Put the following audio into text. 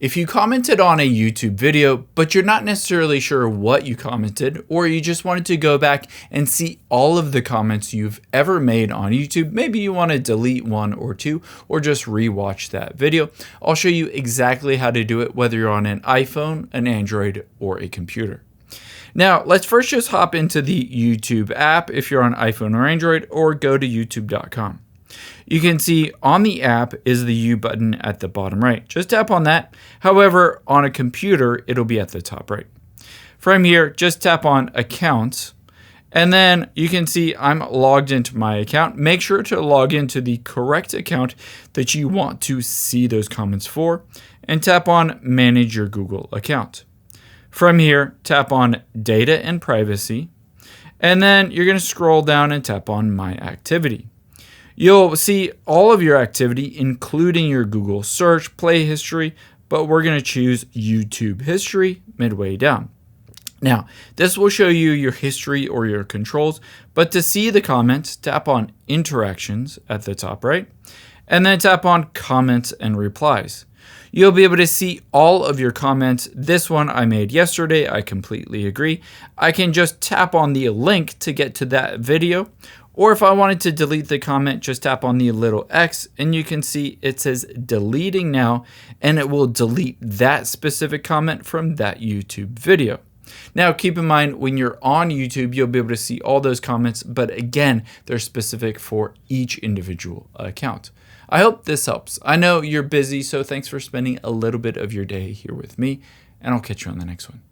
If you commented on a YouTube video, but you're not necessarily sure what you commented, or you just wanted to go back and see all of the comments you've ever made on YouTube, maybe you want to delete one or two, or just rewatch that video, I'll show you exactly how to do it, whether you're on an iPhone, an Android, or a computer. Now, let's first just hop into the YouTube app if you're on iPhone or Android, or go to youtube.com. You can see on the app is the U button at the bottom right. Just tap on that. However, on a computer, it'll be at the top right. From here, just tap on Accounts. And then you can see I'm logged into my account. Make sure to log into the correct account that you want to see those comments for. And tap on Manage Your Google Account. From here, tap on Data and Privacy. And then you're going to scroll down and tap on My Activity. You'll see all of your activity, including your Google search, play history, but we're going to choose YouTube history midway down. Now, this will show you your history or your controls, but to see the comments, tap on Interactions at the top right, and then tap on Comments and Replies. You'll be able to see all of your comments. This one I made yesterday, I completely agree. I can just tap on the link to get to that video. Or if I wanted to delete the comment, just tap on the little X and you can see it says deleting now, and it will delete that specific comment from that YouTube video. Now, keep in mind, when you're on YouTube, you'll be able to see all those comments, but again, they're specific for each individual account. I hope this helps. I know you're busy, so thanks for spending a little bit of your day here with me, and I'll catch you on the next one.